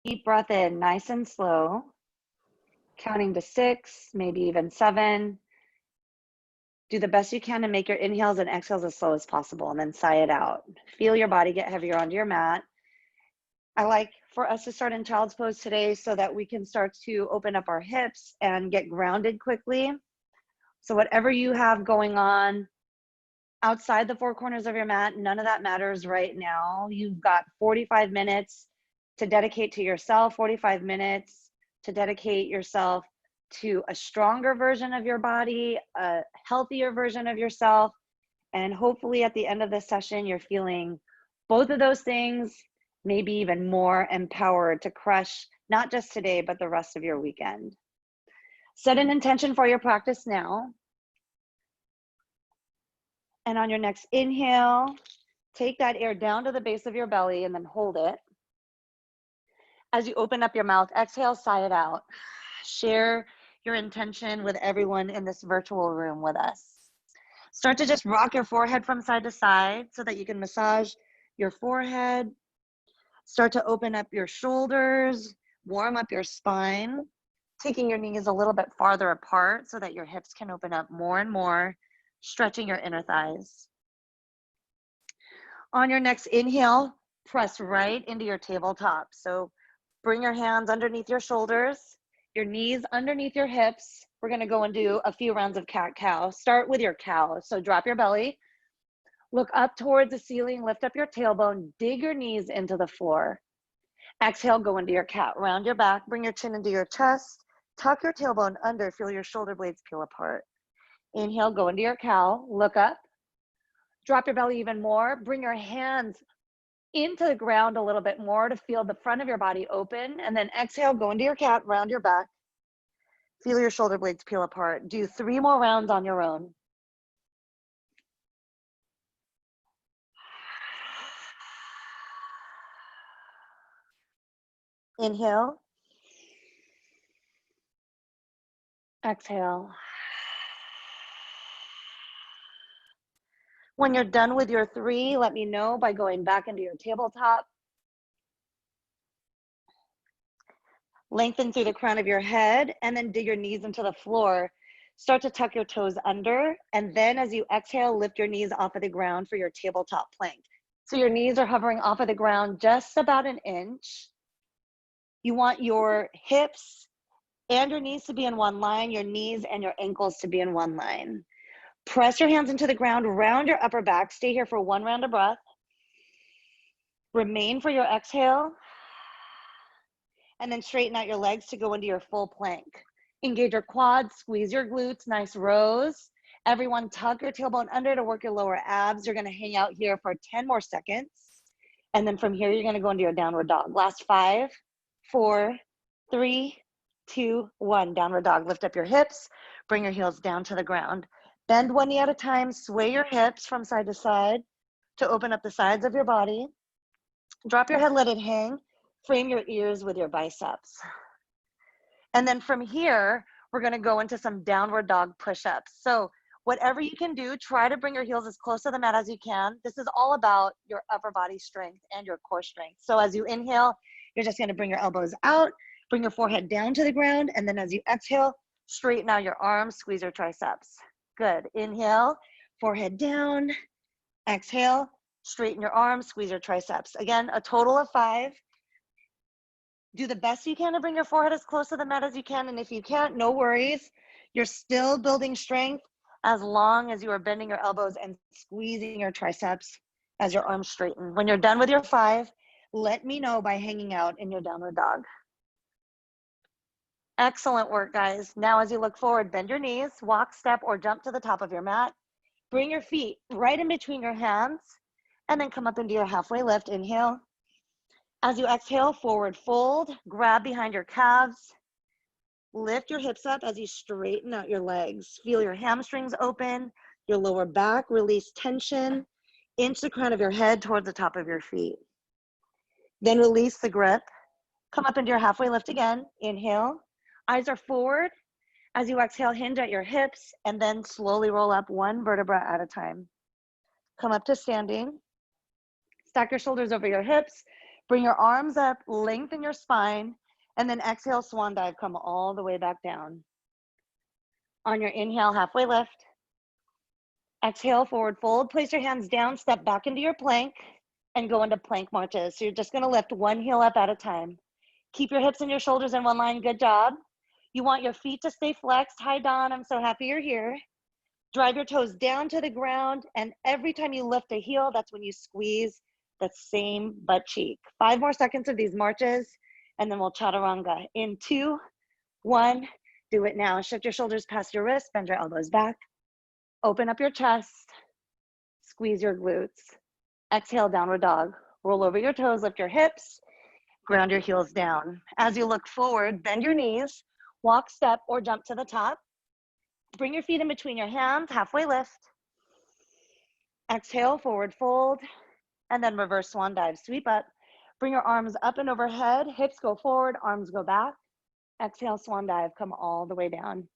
Deep breath in, nice and slow, counting to 6, maybe even 7. Do the best you can to make your inhales and exhales as slow as possible, and then sigh it out. Feel your body get heavier onto your mat. I like for us to start in child's pose today so that we can start to open up our hips and get grounded quickly. So whatever you have going on outside the four corners of your mat, none of that matters right now. You've got 45 minutes to dedicate to yourself, 45 minutes to dedicate yourself to a stronger version of your body, a healthier version of yourself. And hopefully at the end of this session, you're feeling both of those things, maybe even more empowered to crush not just today, but the rest of your weekend. Set an intention for your practice now. And on your next inhale, take that air down to the base of your belly and then hold it. As you open up your mouth, exhale, sigh it out. Share your intention with everyone in this virtual room with us. Start to just rock your forehead from side to side so that you can massage your forehead. Start to open up your shoulders, warm up your spine, taking your knees a little bit farther apart so that your hips can open up more and more, stretching your inner thighs. On your next inhale, press right into your tabletop. So bring your hands underneath your shoulders, your knees underneath your hips. We're gonna go and do a few rounds of cat-cow. Start with your cow. So drop your belly, look up towards the ceiling, lift up your tailbone, dig your knees into the floor. Exhale, go into your cat. Round your back, bring your chin into your chest, tuck your tailbone under, feel your shoulder blades peel apart. Inhale, go into your cow, look up, drop your belly even more, bring your hands into the ground a little bit more to feel the front of your body open, and then exhale, go into your cat, round your back, feel your shoulder blades peel apart. Do 3 more rounds on your own. Inhale, exhale. When you're done with your 3, let me know by going back into your tabletop. Lengthen through the crown of your head and then dig your knees into the floor. Start to tuck your toes under, and then as you exhale, lift your knees off of the ground for your tabletop plank. So your knees are hovering off of the ground just about an inch. You want your hips and your knees to be in one line, your knees and your ankles to be in one line. Press your hands into the ground, round your upper back. Stay here for 1 round of breath. Remain for your exhale. And then straighten out your legs to go into your full plank. Engage your quads, squeeze your glutes, nice rows. Everyone tuck your tailbone under to work your lower abs. You're gonna hang out here for 10 more seconds. And then from here, you're gonna go into your downward dog. Last 5, 4, 3, 2, 1. Downward dog, lift up your hips, bring your heels down to the ground. Bend one knee at a time, sway your hips from side to side to open up the sides of your body. Drop your head, let it hang. Frame your ears with your biceps. And then from here, we're gonna go into some downward dog push-ups. So whatever you can do, try to bring your heels as close to the mat as you can. This is all about your upper body strength and your core strength. So as you inhale, you're just gonna bring your elbows out, bring your forehead down to the ground, and then as you exhale, straighten out your arms, squeeze your triceps. Good, inhale, forehead down, exhale, straighten your arms, squeeze your triceps. Again, a total of 5. Do the best you can to bring your forehead as close to the mat as you can, and if you can't, no worries. You're still building strength as long as you are bending your elbows and squeezing your triceps as your arms straighten. When you're done with your 5, let me know by hanging out in your downward dog. Excellent work, guys. Now as you look forward, bend your knees, walk, step, or jump to the top of your mat. Bring your feet right in between your hands, and then come up into your halfway lift. Inhale. As you exhale, forward fold, grab behind your calves, lift your hips up as you straighten out your legs. Feel your hamstrings open, your lower back, release tension, inch the crown of your head towards the top of your feet. Then release the grip, come up into your halfway lift again. Inhale, eyes are forward. As you exhale, hinge at your hips, and then slowly roll up 1 vertebra at a time. Come up to standing, stack your shoulders over your hips, Bring your arms up, lengthen your spine, and then exhale, swan dive, come all the way back down. On your inhale, halfway lift. Exhale, forward fold. Place your hands down, step back into your plank, and go into plank marches. So you're just gonna lift one heel up at a time. Keep your hips and your shoulders in one line, good job. You want your feet to stay flexed. Hi, Dawn, I'm so happy you're here. Drive your toes down to the ground, and every time you lift a heel, that's when you squeeze the same butt cheek. 5 more seconds of these marches, and then we'll chaturanga. In 2, 1, do it now. Shift your shoulders past your wrists, bend your elbows back. Open up your chest, squeeze your glutes. Exhale, downward dog. Roll over your toes, lift your hips, ground your heels down. As you look forward, bend your knees, walk, step, or jump to the top. Bring your feet in between your hands, halfway lift. Exhale, forward fold, and then reverse swan dive. Sweep up. Bring your arms up and overhead, hips go forward, arms go back. Exhale, swan dive, come all the way down.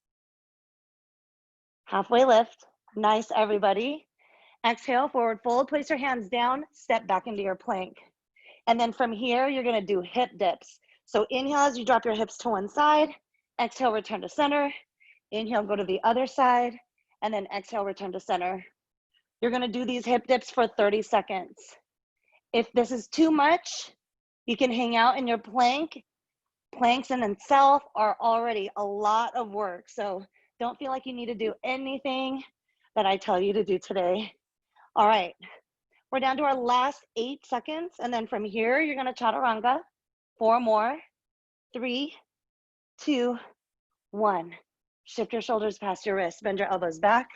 Halfway lift. Nice, everybody. Exhale, forward fold, place your hands down, step back into your plank. And then from here, you're gonna do hip dips. So inhale as you drop your hips to one side, exhale, return to center. Inhale, go to the other side, and then exhale, return to center. You're gonna do these hip dips for 30 seconds. If this is too much, you can hang out in your plank. Planks in itself are already a lot of work, so don't feel like you need to do anything that I tell you to do today. All right, we're down to our last 8 seconds, and then from here, you're gonna chaturanga. 4 more, 3, 2, 1. Shift your shoulders past your wrists, bend your elbows back.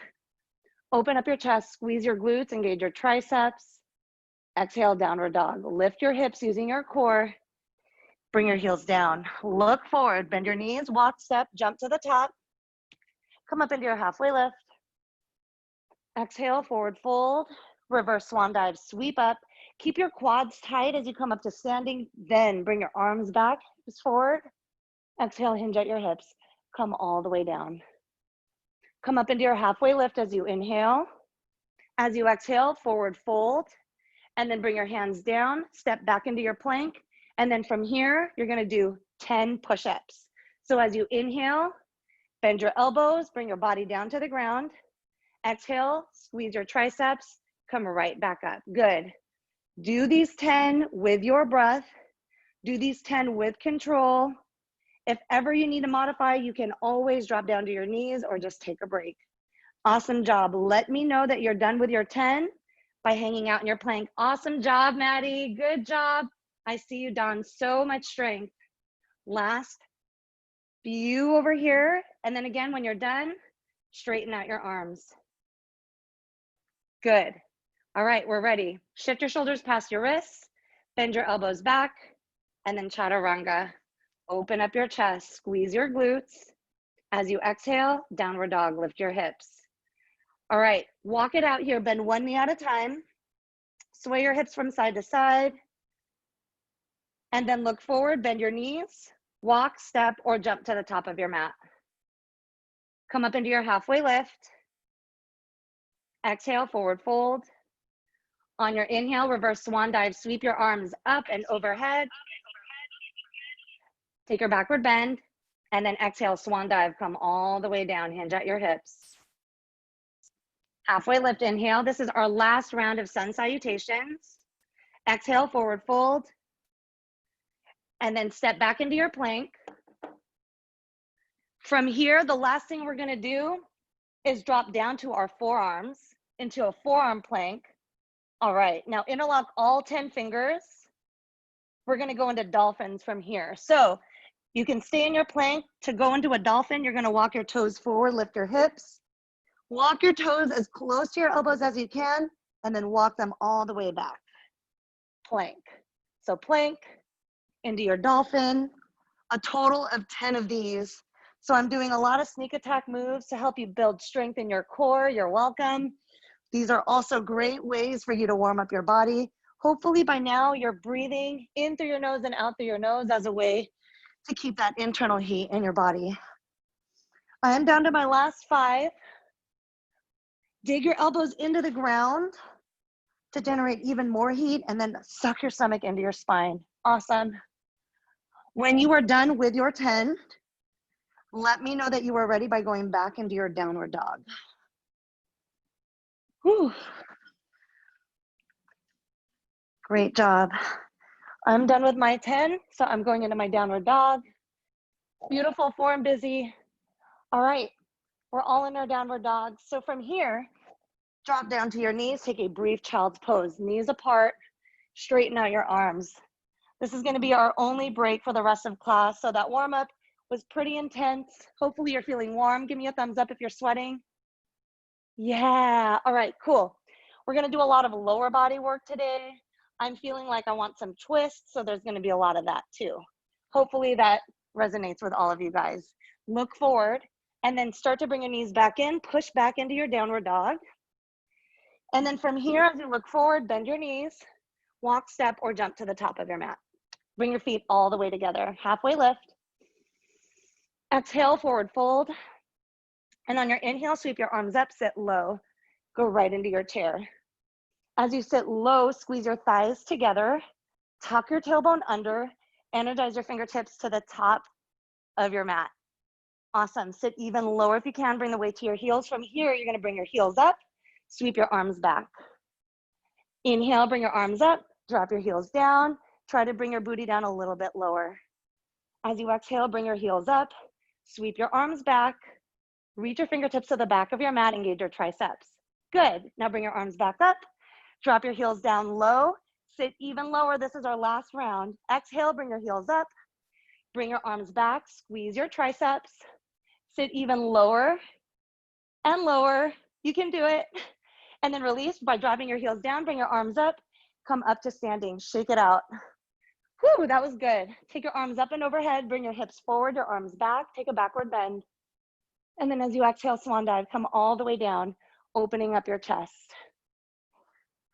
Open up your chest, squeeze your glutes, engage your triceps. Exhale, downward dog. Lift your hips using your core. Bring your heels down. Look forward, bend your knees, walk, step, jump to the top. Come up into your halfway lift. Exhale, forward fold, reverse swan dive, sweep up. Keep your quads tight as you come up to standing, then bring your arms back, hips forward. Exhale, hinge at your hips. Come all the way down. Come up into your halfway lift as you inhale. As you exhale, forward fold, and then bring your hands down, step back into your plank, and then from here, you're gonna do 10 push-ups. So as you inhale, bend your elbows, bring your body down to the ground. Exhale, squeeze your triceps, come right back up. Good. Do these 10 with your breath. Do these 10 with control. If ever you need to modify, you can always drop down to your knees or just take a break. Awesome job. Let me know that you're done with your 10 by hanging out in your plank. Awesome job, Maddie. Good job. I see you, Don. So much strength. Last few over here. And then again, when you're done, straighten out your arms. Good. All right, we're ready. Shift your shoulders past your wrists, bend your elbows back, and then chaturanga. Open up your chest, squeeze your glutes. As you exhale, downward dog, lift your hips. All right, walk it out here, bend one knee at a time. Sway your hips from side to side. And then look forward, bend your knees, walk, step, or jump to the top of your mat. Come up into your halfway lift. Exhale, forward fold. On your inhale, reverse swan dive, sweep your arms up and overhead. Take your backward bend, and then exhale, swan dive, come all the way down, hinge at your hips. Halfway lift, inhale. This is our last round of sun salutations. Exhale, forward fold, and then step back into your plank. From here, the last thing we're gonna do is drop down to our forearms into a forearm plank. All right, now interlock all 10 fingers. We're gonna go into dolphins from here. So you can stay in your plank. To go into a dolphin, you're gonna walk your toes forward, lift your hips. Walk your toes as close to your elbows as you can, and then walk them all the way back. Plank. So plank, into your dolphin, a total of 10 of these. So I'm doing a lot of sneak attack moves to help you build strength in your core. You're welcome. These are also great ways for you to warm up your body. Hopefully by now you're breathing in through your nose and out through your nose as a way to keep that internal heat in your body. I am down to my last 5. Dig your elbows into the ground. to generate even more heat, and then suck your stomach into your spine. Awesome. When you are done with your 10, let me know that you are ready by going back into your downward dog. Whew. Great job. I'm done with my 10, so I'm going into my downward dog. Beautiful, form busy. All right, we're all in our downward dog. So from here, drop down to your knees, take a brief child's pose. Knees apart, straighten out your arms. This is gonna be our only break for the rest of class. So that warm up was pretty intense. Hopefully you're feeling warm. Give me a thumbs up if you're sweating. Yeah, all right, cool. We're gonna do a lot of lower body work today. I'm feeling like I want some twists, so there's gonna be a lot of that too. Hopefully that resonates with all of you guys. Look forward and then start to bring your knees back in, push back into your downward dog. And then from here, as you look forward, bend your knees, walk, step, or jump to the top of your mat. Bring your feet all the way together, halfway lift. Exhale, forward fold. And on your inhale, sweep your arms up, sit low, go right into your chair. As you sit low, squeeze your thighs together, tuck your tailbone under, energize your fingertips to the top of your mat. Awesome, sit even lower if you can, bring the weight to your heels. From here, you're gonna bring your heels up, sweep your arms back. Inhale, bring your arms up, drop your heels down, try to bring your booty down a little bit lower. As you exhale, bring your heels up, sweep your arms back, reach your fingertips to the back of your mat, engage your triceps. Good, now bring your arms back up, drop your heels down low, sit even lower, this is our last round. Exhale, bring your heels up, bring your arms back, squeeze your triceps, sit even lower and lower, you can do it. And then release by dropping your heels down, bring your arms up, come up to standing, shake it out. Whew, that was good. Take your arms up and overhead, bring your hips forward, your arms back, take a backward bend. And then as you exhale, swan dive, come all the way down, opening up your chest.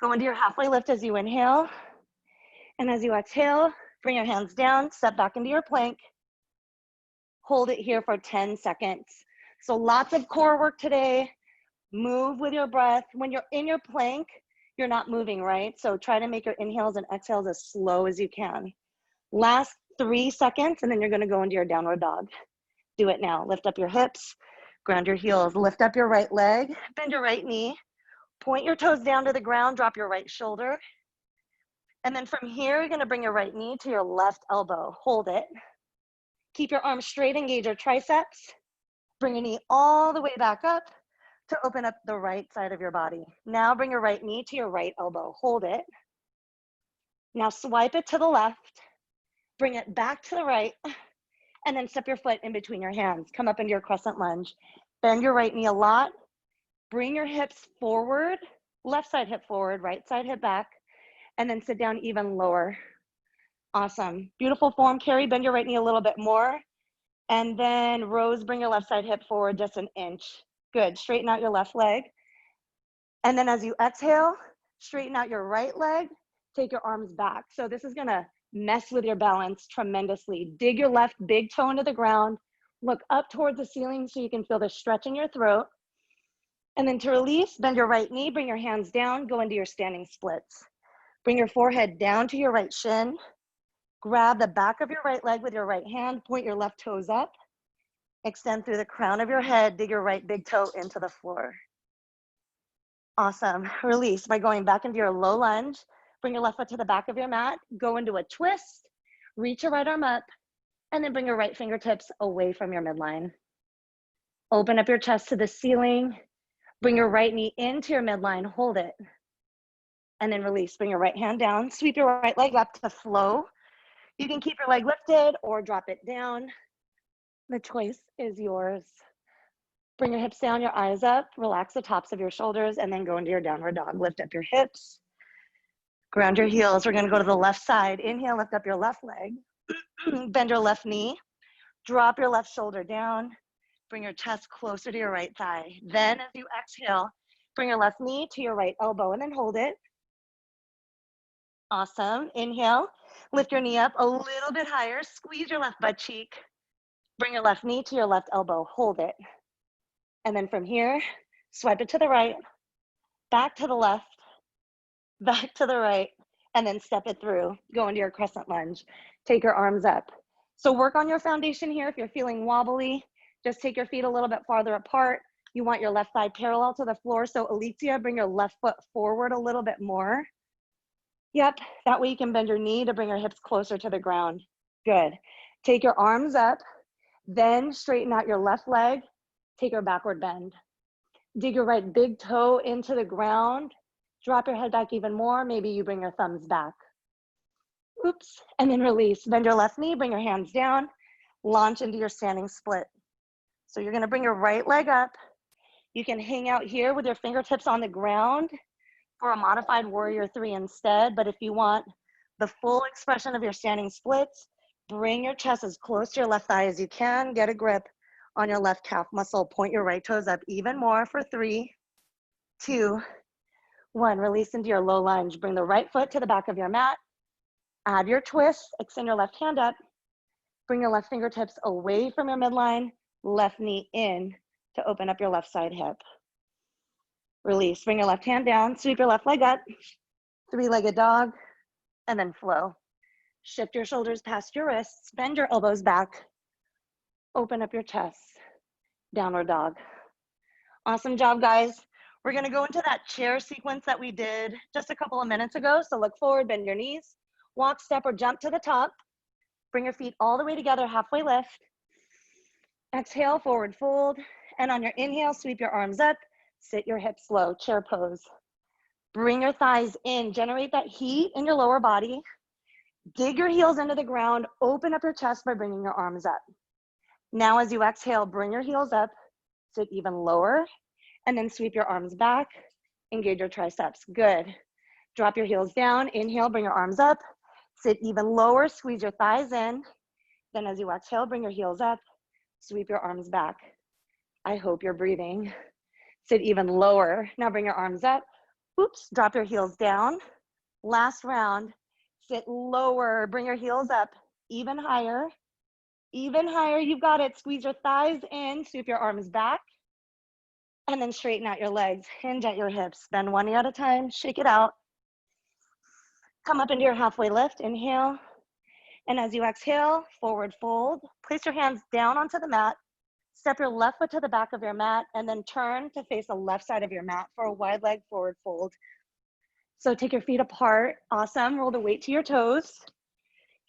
Go into your halfway lift as you inhale. And as you exhale, bring your hands down, step back into your plank. Hold it here for 10 seconds. So lots of core work today. Move with your breath. When you're in your plank, you're not moving, right? So try to make your inhales and exhales as slow as you can. Last 3 seconds, and then you're gonna go into your downward dog. Do it now. Lift up your hips, ground your heels, lift up your right leg, bend your right knee, point your toes down to the ground, drop your right shoulder. And then from here, you're gonna bring your right knee to your left elbow. Hold it. Keep your arms straight, engage your triceps. Bring your knee all the way back up to open up the right side of your body. Now bring your right knee to your right elbow. Hold it. Now swipe it to the left. Bring it back to the right. And then step your foot in between your hands. Come up into your crescent lunge. Bend your right knee a lot. Bring your hips forward. Left side hip forward, right side hip back. And then sit down even lower. Awesome. Beautiful form, Carrie. Bend your right knee a little bit more. And then Rose, bring your left side hip forward just an inch. Good, straighten out your left leg. And then as you exhale, straighten out your right leg, take your arms back. So this is gonna mess with your balance tremendously. Dig your left big toe into the ground, look up towards the ceiling so you can feel the stretch in your throat. And then to release, bend your right knee, bring your hands down, go into your standing splits. Bring your forehead down to your right shin, grab the back of your right leg with your right hand, point your left toes up, extend through the crown of your head, dig your right big toe into the floor. Awesome. Release by going back into your low lunge. Bring your left foot to the back of your mat, go into a twist, reach your right arm up, and then bring your right fingertips away from your midline. Open up your chest to the ceiling. Bring your right knee into your midline, hold it. And then release, bring your right hand down, sweep your right leg up to flow. You can keep your leg lifted or drop it down. The choice is yours. Bring your hips down, your eyes up, relax the tops of your shoulders, and then go into your downward dog. Lift up your hips, ground your heels. We're gonna go to the left side. Inhale, lift up your left leg. Bend your left knee, drop your left shoulder down, bring your chest closer to your right thigh. Then as you exhale, bring your left knee to your right elbow and then hold it. Awesome, inhale, lift your knee up a little bit higher, squeeze your left butt cheek, bring your left knee to your left elbow, hold it. And then from here, swipe it to the right, back to the left, back to the right, and then step it through. Go into your crescent lunge. Take your arms up. So work on your foundation here. If you're feeling wobbly, just take your feet a little bit farther apart. You want your left thigh parallel to the floor. So Alicia, bring your left foot forward a little bit more. Yep, that way you can bend your knee to bring your hips closer to the ground. Good. Take your arms up, then straighten out your left leg. Take your backward bend. Dig your right big toe into the ground. Drop your head back even more. Maybe you bring your thumbs back. Oops, and then release. Bend your left knee, bring your hands down, launch into your standing split. So you're gonna bring your right leg up. You can hang out here with your fingertips on the ground for a modified warrior 3 instead, but if you want the full expression of your standing splits, bring your chest as close to your left thigh as you can. Get a grip on your left calf muscle. Point your right toes up even more for 3, 2, 1. Release into your low lunge. Bring the right foot to the back of your mat. Add your twist. Extend your left hand up. Bring your left fingertips away from your midline. Left knee in to open up your left side hip. Release. Bring your left hand down. Sweep your left leg up. 3-legged dog. And then flow. Shift your shoulders past your wrists. Bend your elbows back. Open up your chest. Downward dog. Awesome job, guys. We're gonna go into that chair sequence that we did just a couple of minutes ago. So look forward, bend your knees. Walk, step, or jump to the top. Bring your feet all the way together, halfway lift. Exhale, forward fold. And on your inhale, sweep your arms up. Sit your hips low, chair pose. Bring your thighs in, generate that heat in your lower body. Dig your heels into the ground, open up your chest by bringing your arms up. Now as you exhale, bring your heels up, sit even lower, and then sweep your arms back, engage your triceps. Good. Drop your heels down, inhale, bring your arms up, sit even lower, squeeze your thighs in. Then as you exhale, bring your heels up, sweep your arms back. I hope you're breathing. Sit even lower. Now bring your arms up. Oops, drop your heels down. Last round, sit lower, bring your heels up, even higher, you've got it. Squeeze your thighs in, sweep your arms back, and then straighten out your legs, hinge at your hips, bend one knee at a time, shake it out. Come up into your halfway lift, inhale, and as you exhale, forward fold, place your hands down onto the mat, step your left foot to the back of your mat, and then turn to face the left side of your mat for a wide leg forward fold. So take your feet apart, awesome, roll the weight to your toes,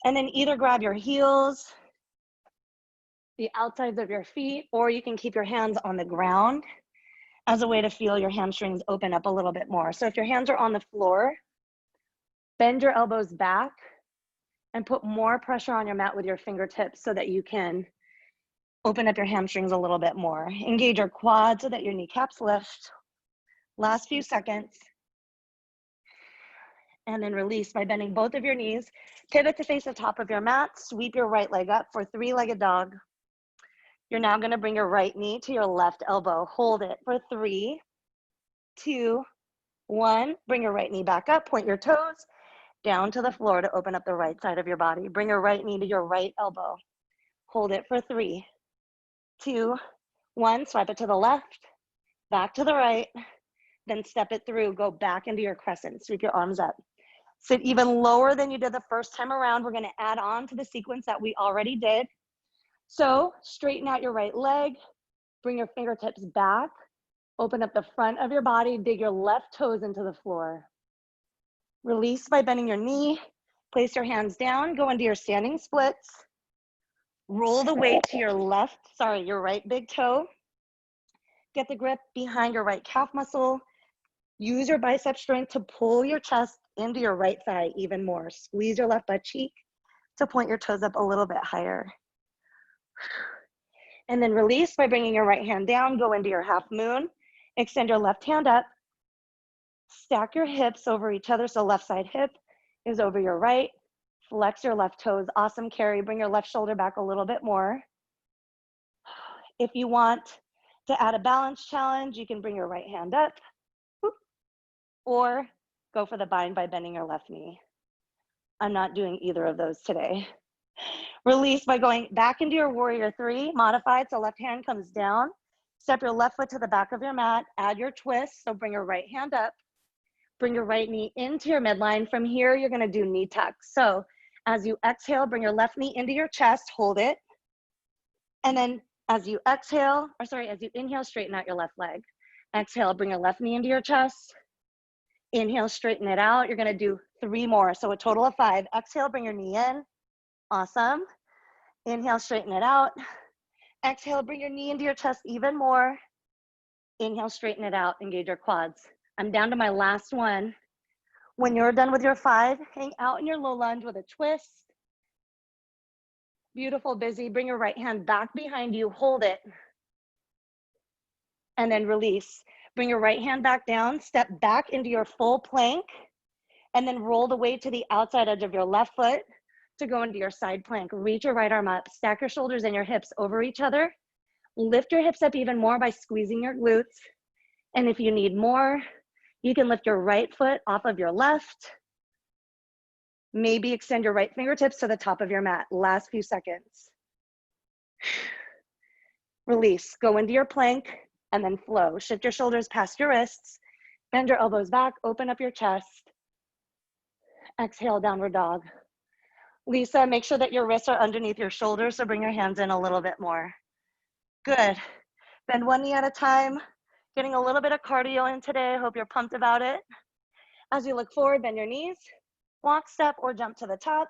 and then either grab your heels, the outsides of your feet, or you can keep your hands on the ground as a way to feel your hamstrings open up a little bit more. So if your hands are on the floor, bend your elbows back and put more pressure on your mat with your fingertips so that you can open up your hamstrings a little bit more. Engage your quads so that your kneecaps lift. Last few seconds. And then release by bending both of your knees. Pivot to face the top of your mat. Sweep your right leg up for 3-legged dog. You're now gonna bring your right knee to your left elbow. Hold it for 3, 2, 1. Bring your right knee back up, point your toes down to the floor to open up the right side of your body. Bring your right knee to your right elbow. Hold it for 3, 2, 1. Swipe it to the left, back to the right, then step it through. Go back into your crescent. Sweep your arms up. Sit even lower than you did the first time around. We're gonna add on to the sequence that we already did. So straighten out your right leg, bring your fingertips back, open up the front of your body, dig your left toes into the floor. Release by bending your knee, place your hands down, go into your standing splits, roll the weight to your your right big toe, get the grip behind your right calf muscle, use your bicep strength to pull your chest into your right thigh even more. Squeeze your left butt cheek to point your toes up a little bit higher. And then release by bringing your right hand down, go into your half moon, extend your left hand up, stack your hips over each other so left side hip is over your right, flex your left toes, awesome carry, bring your left shoulder back a little bit more. If you want to add a balance challenge, you can bring your right hand up, or go for the bind by bending your left knee. I'm not doing either of those today. Release by going back into your warrior 3, modified, so left hand comes down. Step your left foot to the back of your mat, add your twist, so bring your right hand up. Bring your right knee into your midline. From here, you're gonna do knee tucks. So as you exhale, bring your left knee into your chest, hold it. And then as you exhale, or sorry, as you inhale, straighten out your left leg. Exhale, bring your left knee into your chest. Inhale, straighten it out. You're gonna do 3 more, so a total of 5. Exhale, bring your knee in. Awesome. Inhale, straighten it out. Exhale, bring your knee into your chest even more. Inhale, straighten it out, engage your quads. I'm down to my last one. When you're done with your 5, hang out in your low lunge with a twist. Beautiful, busy. Bring your right hand back behind you, hold it, and then release. Bring your right hand back down, step back into your full plank, and then roll the weight to the outside edge of your left foot to go into your side plank. Reach your right arm up, stack your shoulders and your hips over each other. Lift your hips up even more by squeezing your glutes. And if you need more, you can lift your right foot off of your left. Maybe extend your right fingertips to the top of your mat. Last few seconds. Release, go into your plank and then flow. Shift your shoulders past your wrists. Bend your elbows back, open up your chest. Exhale, downward dog. Lisa, make sure that your wrists are underneath your shoulders, so bring your hands in a little bit more. Good. Bend one knee at a time. Getting a little bit of cardio in today. I hope you're pumped about it. As you look forward, bend your knees. Walk, step, or jump to the top.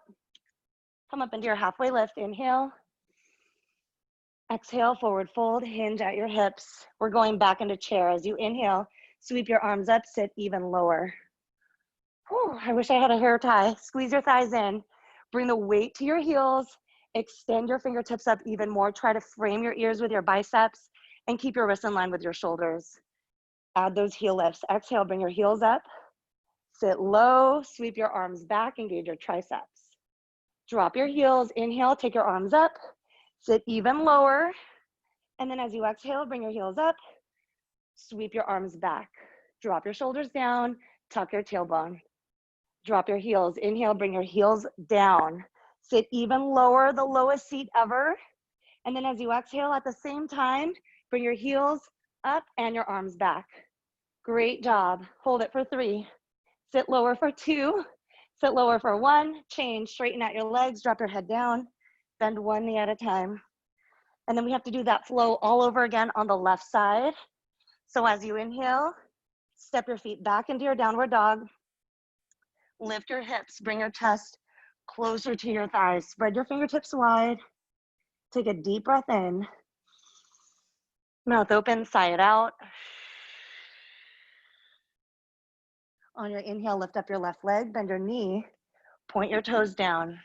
Come up into your halfway lift. Inhale. Exhale, forward fold, hinge at your hips. We're going back into chair. As you inhale, sweep your arms up, sit even lower. Whew, I wish I had a hair tie. Squeeze your thighs in. Bring the weight to your heels. Extend your fingertips up even more. Try to frame your ears with your biceps and keep your wrists in line with your shoulders. Add those heel lifts. Exhale, bring your heels up. Sit low, sweep your arms back, engage your triceps. Drop your heels, inhale, take your arms up, sit even lower. And then as you exhale, bring your heels up, sweep your arms back. Drop your shoulders down, tuck your tailbone. Drop your heels, inhale, bring your heels down. Sit even lower, the lowest seat ever. And then as you exhale at the same time, bring your heels up and your arms back. Great job. Hold it for 3. Sit lower for 2. Sit lower for 1. Change, straighten out your legs, drop your head down. Bend one knee at a time. And then we have to do that flow all over again on the left side. So as you inhale, step your feet back into your downward dog. Lift your hips, bring your chest closer to your thighs. Spread your fingertips wide. Take a deep breath in. Mouth open, sigh it out. On your inhale, lift up your left leg, bend your knee, point your toes down.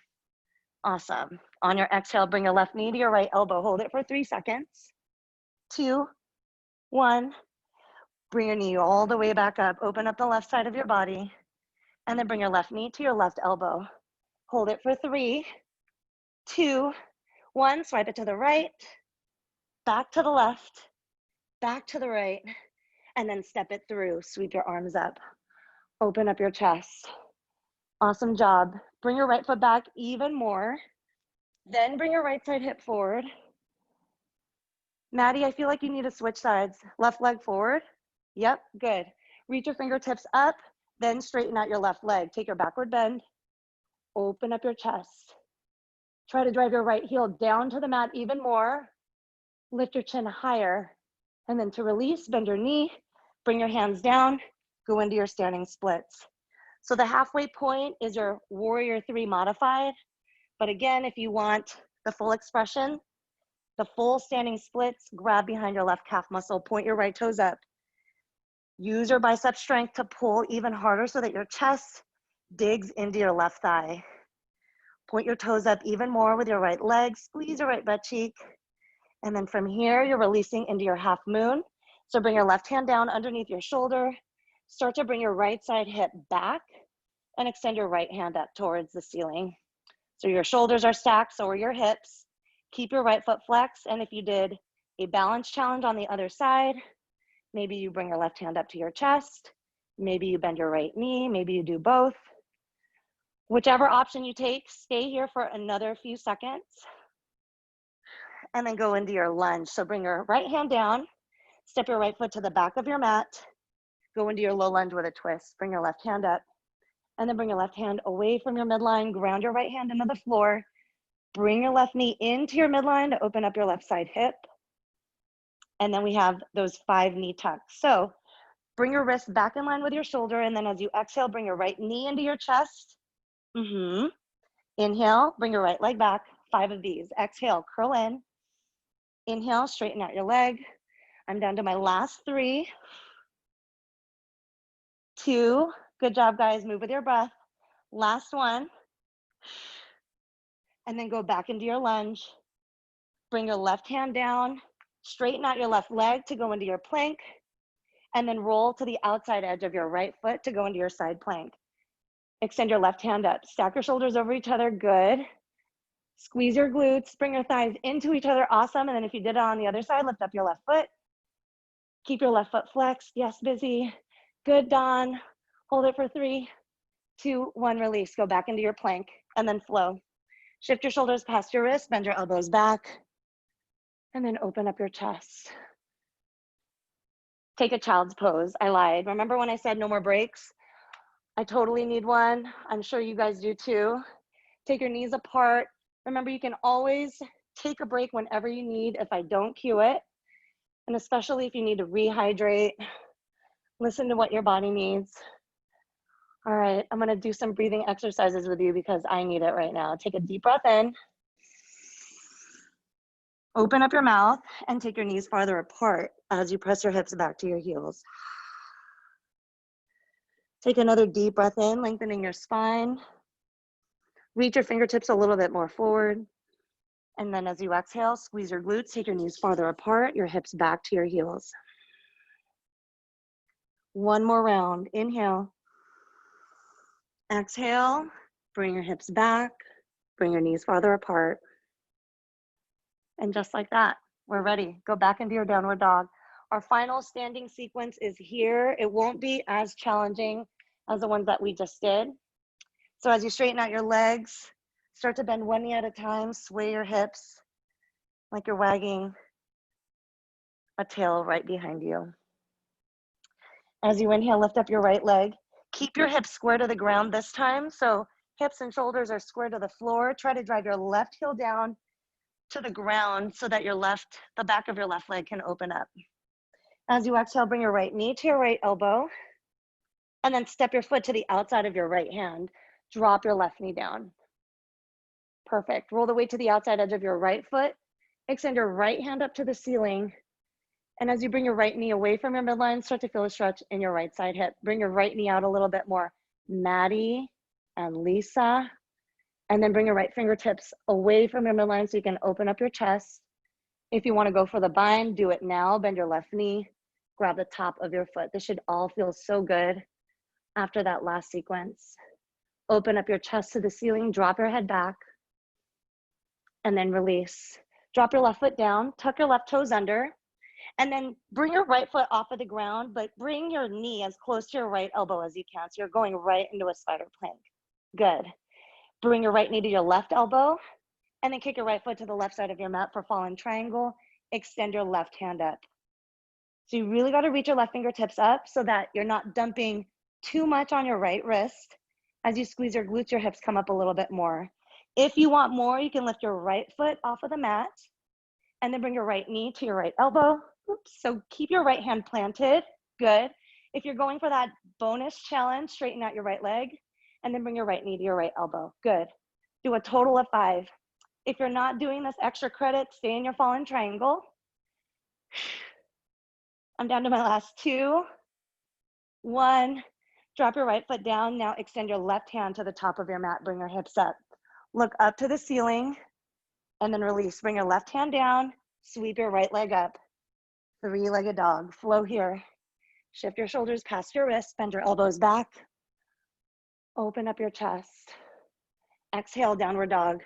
Awesome. On your exhale, bring your left knee to your right elbow. Hold it for 3 seconds. 2, 1. Bring your knee all the way back up. Open up the left side of your body. And then bring your left knee to your left elbow. Hold it for 3, 2, 1. Swipe it to the right, back to the left, back to the right, and then step it through. Sweep your arms up. Open up your chest. Awesome job. Bring your right foot back even more. Then bring your right side hip forward. Maddie, I feel like you need to switch sides. Left leg forward. Yep, good. Reach your fingertips up, then straighten out your left leg. Take your backward bend. Open up your chest. Try to drive your right heel down to the mat even more. Lift your chin higher. And then to release, bend your knee, bring your hands down, go into your standing splits. So the halfway point is your Warrior 3 modified. But again, if you want the full expression, the full standing splits, grab behind your left calf muscle, point your right toes up. Use your bicep strength to pull even harder so that your chest digs into your left thigh. Point your toes up even more with your right leg, squeeze your right butt cheek. And then from here, you're releasing into your half moon. So bring your left hand down underneath your shoulder. Start to bring your right side hip back and extend your right hand up towards the ceiling. So your shoulders are stacked, so are your hips. Keep your right foot flexed. And if you did a balance challenge on the other side, maybe you bring your left hand up to your chest. Maybe you bend your right knee. Maybe you do both. Whichever option you take, stay here for another few seconds. And then go into your lunge. So bring your right hand down. Step your right foot to the back of your mat. Go into your low lunge with a twist. Bring your left hand up, and then bring your left hand away from your midline. Ground your right hand into the floor. Bring your left knee into your midline to open up your left side hip. And then we have those 5 knee tucks. So bring your wrist back in line with your shoulder, and then as you exhale, bring your right knee into your chest. Inhale, bring your right leg back. 5 of these. Exhale, curl in. Inhale, straighten out your leg. I'm down to my last 3. 2. Good job, guys. Move with your breath. Last one. And then go back into your lunge. Bring your left hand down. Straighten out your left leg to go into your plank. And then roll to the outside edge of your right foot to go into your side plank. Extend your left hand up. Stack your shoulders over each other. Good. Squeeze your glutes. Bring your thighs into each other. Awesome. And then if you did it on the other side, lift up your left foot. Keep your left foot flexed. Yes, busy. Good, Dawn. Hold it for 3, 2, 1. Release. Go back into your plank and then flow. Shift your shoulders past your wrists. Bend your elbows back. And then open up your chest. Take a child's pose. I lied. Remember when I said no more breaks? I totally need one. I'm sure you guys do too. Take your knees apart. Remember, you can always take a break whenever you need if I don't cue it. And especially if you need to rehydrate, listen to what your body needs. All right, I'm gonna do some breathing exercises with you because I need it right now. Take a deep breath in. Open up your mouth and take your knees farther apart as you press your hips back to your heels. Take another deep breath in, lengthening your spine. Reach your fingertips a little bit more forward. And then as you exhale, squeeze your glutes, take your knees farther apart, your hips back to your heels. One more round. Inhale. Exhale. Bring your hips back. Bring your knees farther apart. And just like that, we're ready. Go back into your downward dog. Our final standing sequence is here. It won't be as challenging as the ones that we just did. So as you straighten out your legs, start to bend one knee at a time, sway your hips like you're wagging a tail right behind you. As you inhale, lift up your right leg. Keep your hips square to the ground this time. So hips and shoulders are square to the floor. Try to drive your left heel down to the ground so that the back of your left leg can open up. As you exhale, bring your right knee to your right elbow, and then step your foot to the outside of your right hand. Drop your left knee down. Perfect. Roll the weight to the outside edge of your right foot. Extend your right hand up to the ceiling. And as you bring your right knee away from your midline, start to feel a stretch in your right side hip. Bring your right knee out a little bit more. Maddie and Lisa. And then bring your right fingertips away from your midline so you can open up your chest. If you want to go for the bind, do it now. Bend your left knee. Grab the top of your foot. This should all feel so good after that last sequence. Open up your chest to the ceiling. Drop your head back. And then release. Drop your left foot down. Tuck your left toes under. And then bring your right foot off of the ground, but bring your knee as close to your right elbow as you can. So you're going right into a spider plank. Good. Bring your right knee to your left elbow, and then kick your right foot to the left side of your mat for fallen triangle. Extend your left hand up. So you really got to reach your left fingertips up so that you're not dumping too much on your right wrist. As you squeeze your glutes, your hips come up a little bit more. If you want more, you can lift your right foot off of the mat, and then bring your right knee to your right elbow. Oops. So keep your right hand planted. Good. If you're going for that bonus challenge, straighten out your right leg, and then bring your right knee to your right elbow. Good. Do a total of 5. If you're not doing this extra credit, stay in your fallen triangle. I'm down to my last 2. 1. Drop your right foot down. Now extend your left hand to the top of your mat. Bring your hips up. Look up to the ceiling, and then release. Bring your left hand down. Sweep your right leg up. 3-legged dog. Flow here. Shift your shoulders past your wrists. Bend your elbows back. Open up your chest. Exhale, downward dog.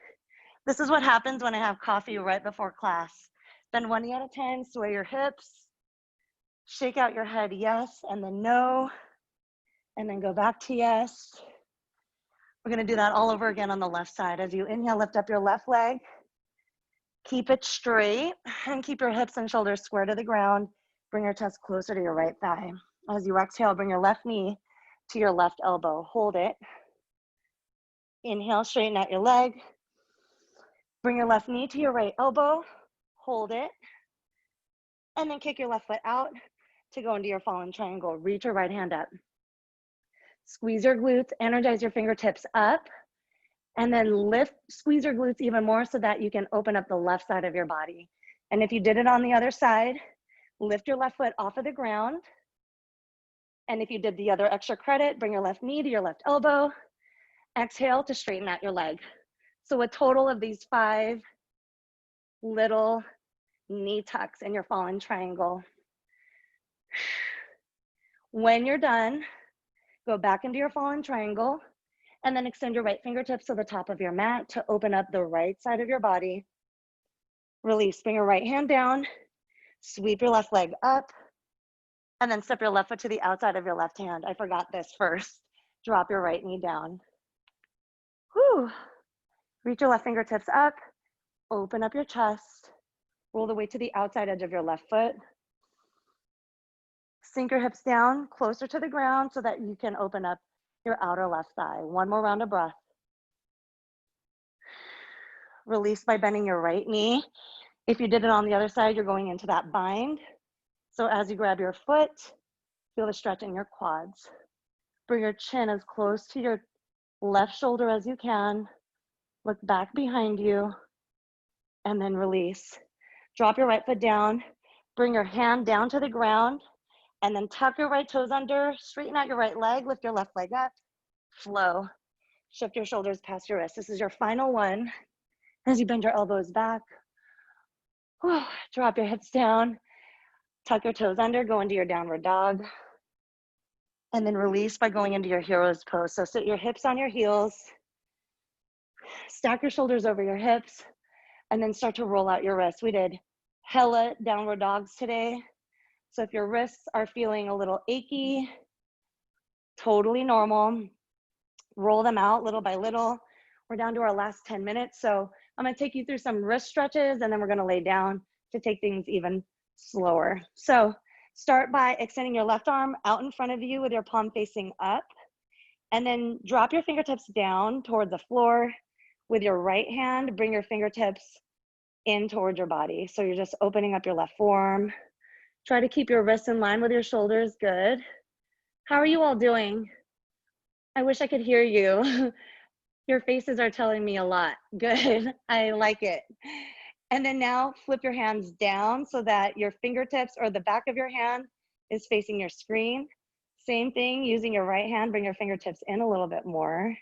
This is what happens when I have coffee right before class. Bend one knee at a time, sway your hips. Shake out your head, yes, and then no. And then go back to yes. We're gonna do that all over again on the left side. As you inhale, lift up your left leg. Keep it straight and keep your hips and shoulders square to the ground. Bring your chest closer to your right thigh. As you exhale, bring your left knee to your left elbow. Hold it. Inhale, straighten out your leg. Bring your left knee to your right elbow. Hold it. And then kick your left foot out to go into your fallen triangle. Reach your right hand up. Squeeze your glutes, energize your fingertips up, and then lift, squeeze your glutes even more so that you can open up the left side of your body. And if you did it on the other side, lift your left foot off of the ground. And if you did the other extra credit, bring your left knee to your left elbow. Exhale to straighten out your leg. So a total of these 5 little knee tucks in your fallen triangle. When you're done, go back into your fallen triangle and then extend your right fingertips to the top of your mat to open up the right side of your body. Release, bring your right hand down, sweep your left leg up, and then step your left foot to the outside of your left hand. I forgot this first. Drop your right knee down. Whew. Reach your left fingertips up, open up your chest, roll the weight to the outside edge of your left foot. Sink your hips down closer to the ground so that you can open up your outer left thigh. One more round of breath. Release by bending your right knee. If you did it on the other side, you're going into that bind. So as you grab your foot, feel the stretch in your quads. Bring your chin as close to your left shoulder as you can. Look back behind you and then release. Drop your right foot down. Bring your hand down to the ground and then tuck your right toes under. Straighten out your right leg. Lift your left leg up. Flow. Shift your shoulders past your wrists. This is your final one. As you bend your elbows back. Whew. Drop your hips down. Tuck your toes under. Go into your downward dog. And then release by going into your hero's pose. So sit your hips on your heels. Stack your shoulders over your hips. And then start to roll out your wrists. We did hella downward dogs today. So if your wrists are feeling a little achy, totally normal. Roll them out little by little. We're down to our last 10 minutes. So I'm gonna take you through some wrist stretches and then we're gonna lay down to take things even slower. So start by extending your left arm out in front of you with your palm facing up. And then drop your fingertips down toward the floor. With your right hand, bring your fingertips in towards your body. So you're just opening up your left forearm. Try to keep your wrists in line with your shoulders. Good. How are you all doing? I wish I could hear you. Your faces are telling me a lot. Good. I like it. And then now flip your hands down so that your fingertips or the back of your hand is facing your screen. Same thing, using your right hand, bring your fingertips in a little bit more.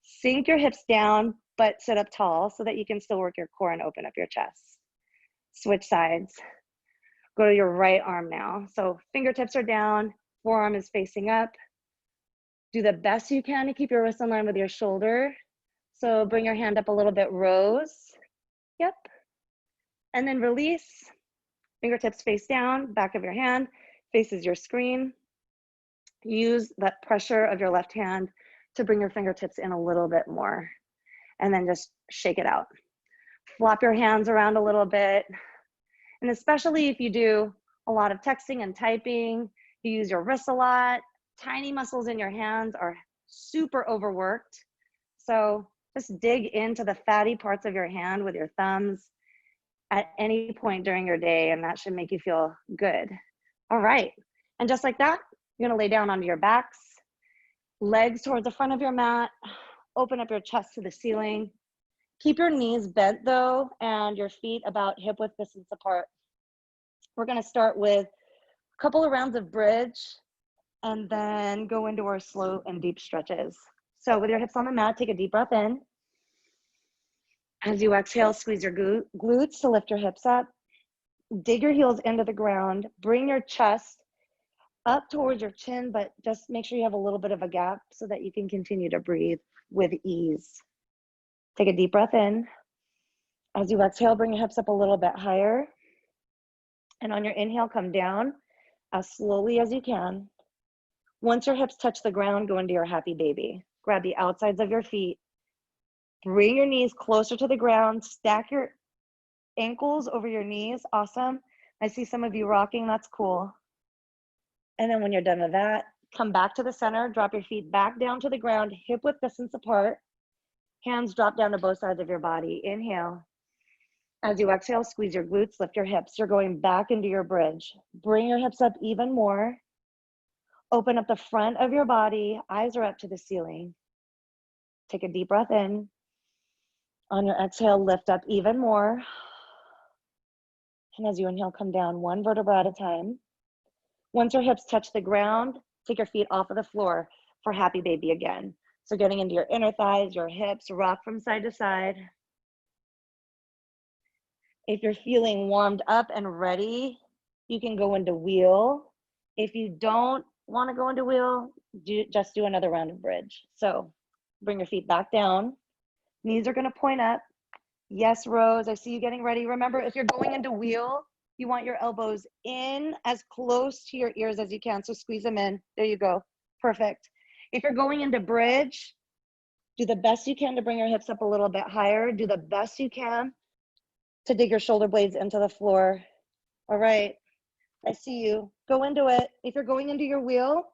Sink your hips down, but sit up tall so that you can still work your core and open up your chest. Switch sides. Go to your right arm now. So fingertips are down, forearm is facing up. Do the best you can to keep your wrist in line with your shoulder. So bring your hand up a little bit, rose. Yep. And then release. Fingertips face down, back of your hand faces your screen. Use that pressure of your left hand to bring your fingertips in a little bit more. And then just shake it out. Flop your hands around a little bit. And especially if you do a lot of texting and typing, you use your wrists a lot, tiny muscles in your hands are super overworked. So just dig into the fatty parts of your hand with your thumbs at any point during your day, and that should make you feel good. All right, and just like that, you're gonna lay down onto your backs, legs towards the front of your mat, open up your chest to the ceiling. Keep your knees bent though, and your feet about hip width distance apart. We're gonna start with a couple of rounds of bridge and then go into our slow and deep stretches. So with your hips on the mat, take a deep breath in. As you exhale, squeeze your glutes to lift your hips up. Dig your heels into the ground. Bring your chest up towards your chin, but just make sure you have a little bit of a gap so that you can continue to breathe with ease. Take a deep breath in. As you exhale, bring your hips up a little bit higher. And on your inhale, come down as slowly as you can. Once your hips touch the ground, go into your happy baby. Grab the outsides of your feet. Bring your knees closer to the ground. Stack your ankles over your knees. Awesome. I see some of you rocking. That's cool. And then when you're done with that, come back to the center, drop your feet back down to the ground, hip width distance apart. Hands drop down to both sides of your body. Inhale. As you exhale, squeeze your glutes, lift your hips. You're going back into your bridge. Bring your hips up even more. Open up the front of your body. Eyes are up to the ceiling. Take a deep breath in. On your exhale, lift up even more. And as you inhale, come down one vertebra at a time. Once your hips touch the ground, take your feet off of the floor for happy baby again. So getting into your inner thighs, your hips, rock from side to side. If you're feeling warmed up and ready, you can go into wheel. If you don't want to go into wheel, just do another round of bridge. So bring your feet back down. Knees are going to point up. Yes, Rose, I see you getting ready. Remember, if you're going into wheel, you want your elbows in as close to your ears as you can. So squeeze them in. There you go. Perfect. If you're going into bridge, do the best you can to bring your hips up a little bit higher. Do the best you can to dig your shoulder blades into the floor. All right, I see you. Go into it. If you're going into your wheel,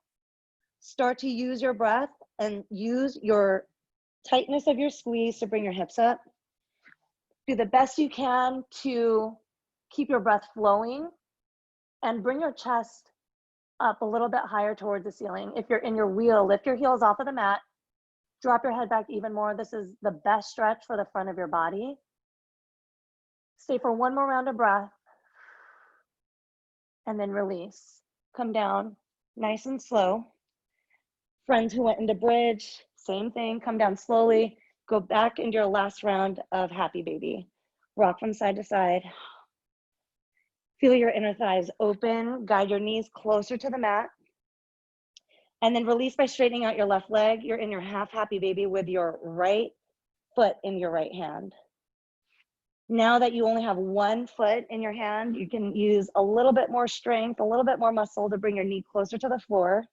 start to use your breath and use your tightness of your squeeze to bring your hips up. Do the best you can to keep your breath flowing and bring your chest up a little bit higher towards the ceiling. If you're in your wheel, lift your heels off of the mat. Drop your head back even more. This is the best stretch for the front of your body. Stay for one more round of breath. And then release. Come down nice and slow. Friends who went into bridge, same thing. Come down slowly. Go back into your last round of happy baby. Rock from side to side. Feel your inner thighs open. Guide your knees closer to the mat. And then release by straightening out your left leg. You're in your half happy baby with your right foot in your right hand. Now that you only have one foot in your hand, you can use a little bit more strength, a little bit more muscle to bring your knee closer to the floor.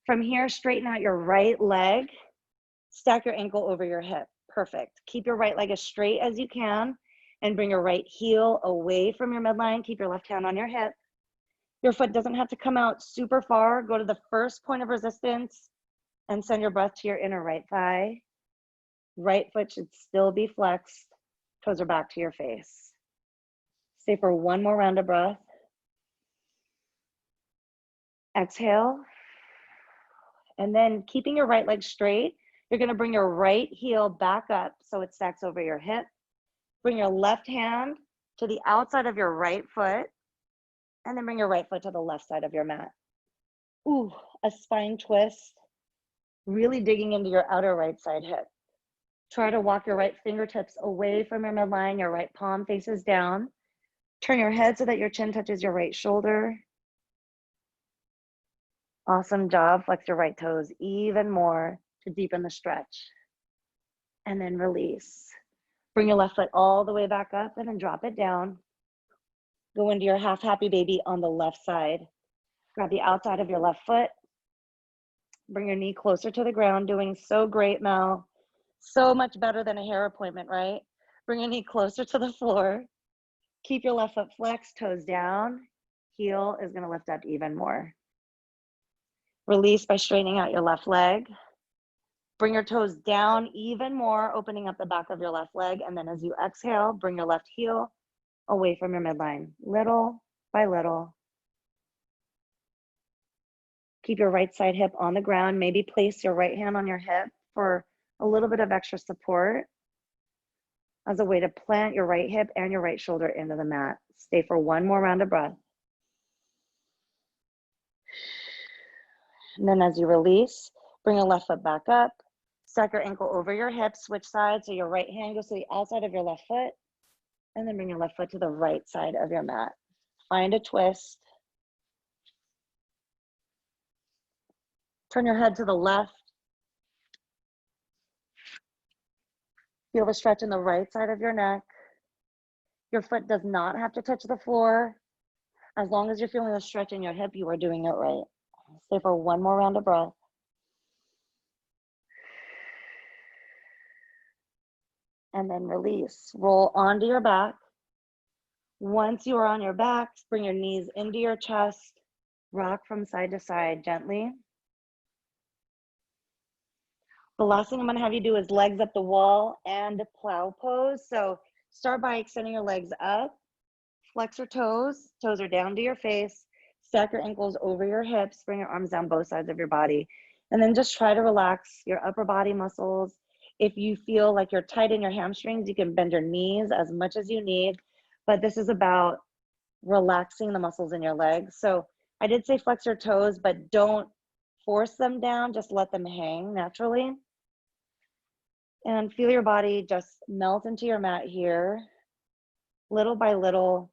From here, straighten out your right leg. Stack your ankle over your hip. Perfect. Keep your right leg as straight as you can and bring your right heel away from your midline. Keep your left hand on your hip. Your foot doesn't have to come out super far. Go to the first point of resistance and send your breath to your inner right thigh. Right foot should still be flexed. Toes are back to your face. Stay for one more round of breath. Exhale. And then keeping your right leg straight, you're going to bring your right heel back up so it stacks over your hip. Bring your left hand to the outside of your right foot, and then bring your right foot to the left side of your mat. Ooh, a spine twist, really digging into your outer right side hip. Try to walk your right fingertips away from your midline, your right palm faces down. Turn your head so that your chin touches your right shoulder. Awesome job. Flex your right toes even more to deepen the stretch. And then release. Bring your left foot all the way back up and then drop it down. Go into your half happy baby on the left side. Grab the outside of your left foot. Bring your knee closer to the ground. Doing so great, Mel. So much better than a hair appointment, right? Bring your knee closer to the floor. Keep your left foot flexed, toes down. Heel is going to lift up even more. Release by straightening out your left leg. Bring your toes down even more, opening up the back of your left leg. And then as you exhale, bring your left heel away from your midline, little by little. Keep your right side hip on the ground. Maybe place your right hand on your hip for a little bit of extra support as a way to plant your right hip and your right shoulder into the mat. Stay for one more round of breath. And then as you release, bring your left foot back up. Stack your ankle over your hip, switch sides so your right hand goes to the outside of your left foot, and then bring your left foot to the right side of your mat. Find a twist. Turn your head to the left. Feel the stretch in the right side of your neck. Your foot does not have to touch the floor. As long as you're feeling the stretch in your hip, you are doing it right. Stay for one more round of breath. And then release. Roll onto your back. Once you are on your back, bring your knees into your chest. Rock from side to side gently. The last thing I'm going to have you do is legs up the wall and plow pose. So start by extending your legs up, flex your toes, toes are down to your face, stack your ankles over your hips, bring your arms down both sides of your body, and then just try to relax your upper body muscles. If you feel like you're tight in your hamstrings, you can bend your knees as much as you need, but this is about relaxing the muscles in your legs. So I did say flex your toes, but don't force them down, just let them hang naturally. And feel your body just melt into your mat here, little by little,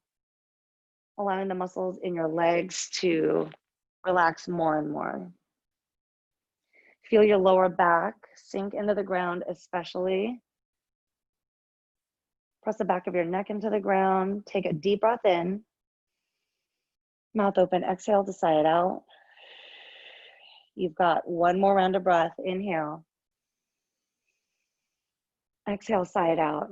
allowing the muscles in your legs to relax more and more. Feel your lower back sink into the ground, especially. Press the back of your neck into the ground. Take a deep breath in. Mouth open, exhale to sigh it out. You've got one more round of breath. Inhale. Exhale, sigh it out.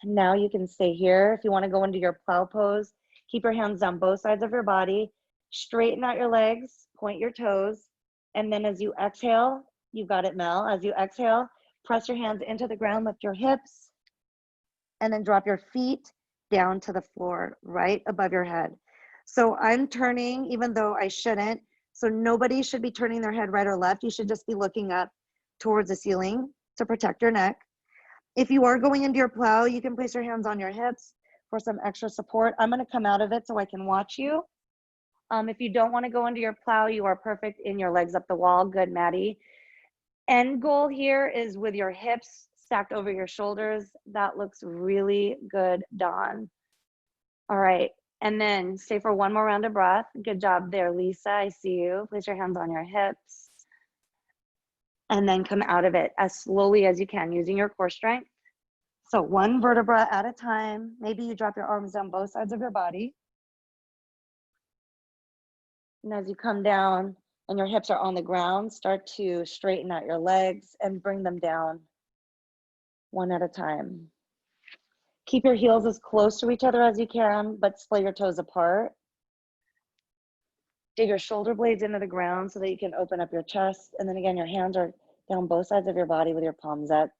Now you can stay here. If you want to go into your plow pose, keep your hands down both sides of your body. Straighten out your legs, point your toes. And then as you exhale, you got it, Mel. As you exhale, press your hands into the ground, lift your hips, and then drop your feet down to the floor right above your head. So I'm turning, even though I shouldn't. So nobody should be turning their head right or left. You should just be looking up towards the ceiling to protect your neck. If you are going into your plow, you can place your hands on your hips for some extra support. I'm going to come out of it so I can watch you. If you don't want to go into your plow, you are perfect in your legs up the wall. Good, Maddie. End goal here is with your hips stacked over your shoulders. That looks really good, Dawn. All right. And then stay for one more round of breath. Good job there, Lisa. I see you. Place your hands on your hips. And then come out of it as slowly as you can using your core strength. So one vertebra at a time. Maybe you drop your arms down both sides of your body. And as you come down and your hips are on the ground, start to straighten out your legs and bring them down one at a time. Keep your heels as close to each other as you can, but splay your toes apart. Dig your shoulder blades into the ground so that you can open up your chest. And then again, your hands are down both sides of your body with your palms up.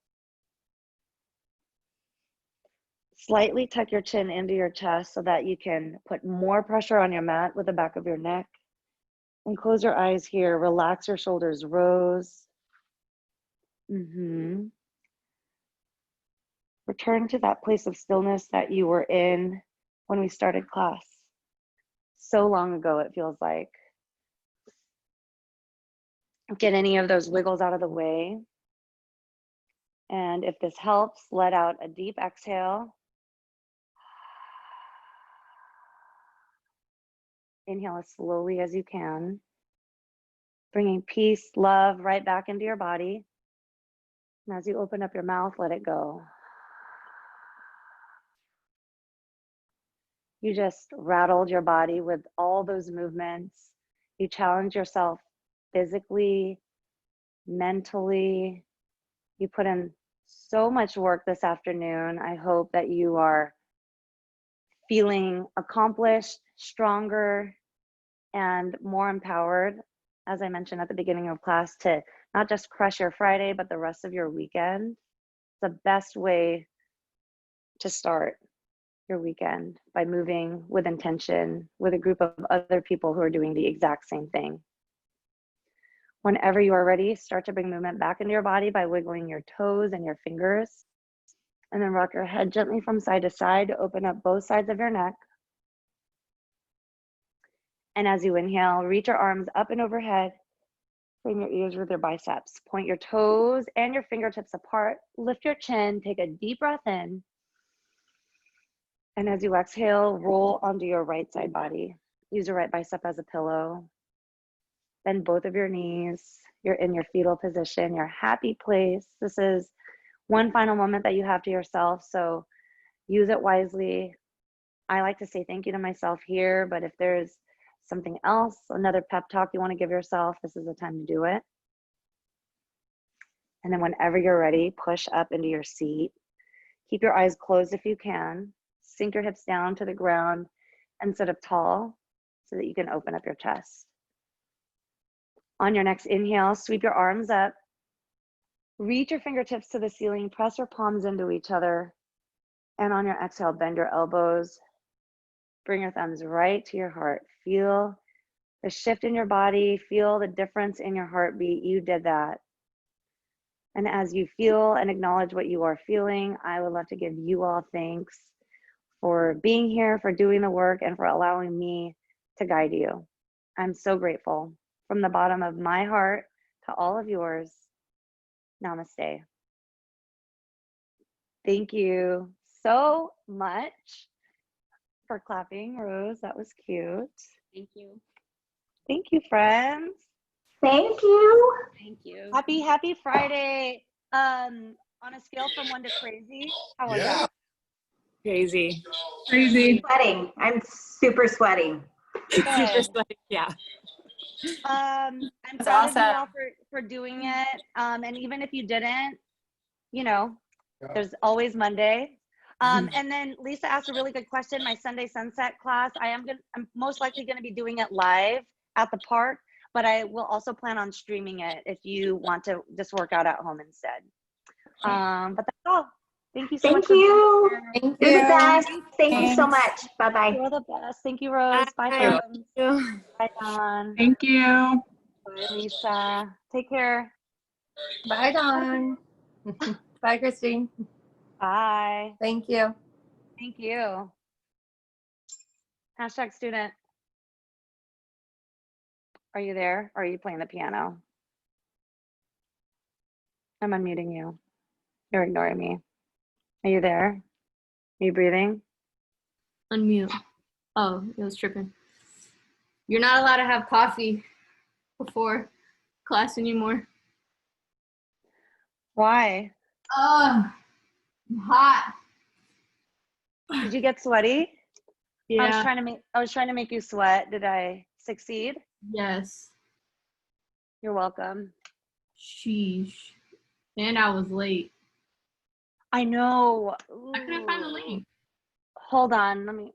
Slightly tuck your chin into your chest so that you can put more pressure on your mat with the back of your neck. And close your eyes here. Relax your shoulders, rose. Return to that place of stillness that you were in when we started class. So long ago, it feels like. Get any of those wiggles out of the way. And if this helps, let out a deep exhale. Inhale as slowly as you can. Bringing peace, love right back into your body. And as you open up your mouth, let it go. You just rattled your body with all those movements. You challenged yourself physically, mentally. You put in so much work this afternoon. I hope that you are feeling accomplished, stronger, and more empowered, as I mentioned at the beginning of class, to not just crush your Friday, but the rest of your weekend. It's the best way to start your weekend, by moving with intention with a group of other people who are doing the exact same thing. Whenever you are ready, start to bring movement back into your body by wiggling your toes and your fingers. And then rock your head gently from side to side to open up both sides of your neck. And as you inhale, reach your arms up and overhead. Frame your ears with your biceps. Point your toes and your fingertips apart. Lift your chin. Take a deep breath in. And as you exhale, roll onto your right side body. Use your right bicep as a pillow. Bend both of your knees. You're in your fetal position, your happy place. This is one final moment that you have to yourself, so use it wisely. I like to say thank you to myself here, but if there's something else, another pep talk you want to give yourself, this is the time to do it. And then whenever you're ready, push up into your seat. Keep your eyes closed if you can. Sink your hips down to the ground and sit up tall. so that you can open up your chest. On your next inhale, sweep your arms up. Reach your fingertips to the ceiling, press your palms into each other. And on your exhale, bend your elbows. Bring your thumbs right to your heart. Feel the shift in your body. Feel the difference in your heartbeat. You did that. And as you feel and acknowledge what you are feeling, I would love to give you all thanks for being here, for doing the work, and for allowing me to guide you. I'm so grateful. From the bottom of my heart to all of yours, namaste. Thank you so much for clapping, Rose. That was cute. Thank you. Thank you, friends. Thank you. Thank you. Happy Friday. On a scale from 1 to crazy, how was that? Crazy. Sweating. I'm super sweating. Good. Yeah. I'm That's proud of you awesome. all for doing it. And even if you didn't, you know, there's always Monday. And then Lisa asked a really good question. My Sunday sunset class, I'm most likely gonna be doing it live at the park, but I will also plan on streaming it if you want to just work out at home instead. But that's all. Thank you so much. Thank you. Thank You're the you. best. Thank you so Thanks. much. Bye-bye. You're the best. Thank you, Rose. Bye, Bye. friends. Bye, Dawn. Thank you. Bye, Lisa. Take care. Bye, Dawn. Bye, Christine. Bye. Thank you. Thank you. Hashtag student. Are you there? Or are you playing the piano? I'm unmuting you. You're ignoring me. Are you there? Are you breathing? Unmute. Oh, it was tripping. You're not allowed to have coffee before class anymore. Why? Oh, I'm hot. Did you get sweaty? Yeah. I was trying to make you sweat. Did I succeed? Yes. You're welcome. Sheesh. And I was late. I know. I couldn't find the link. Hold on. Let me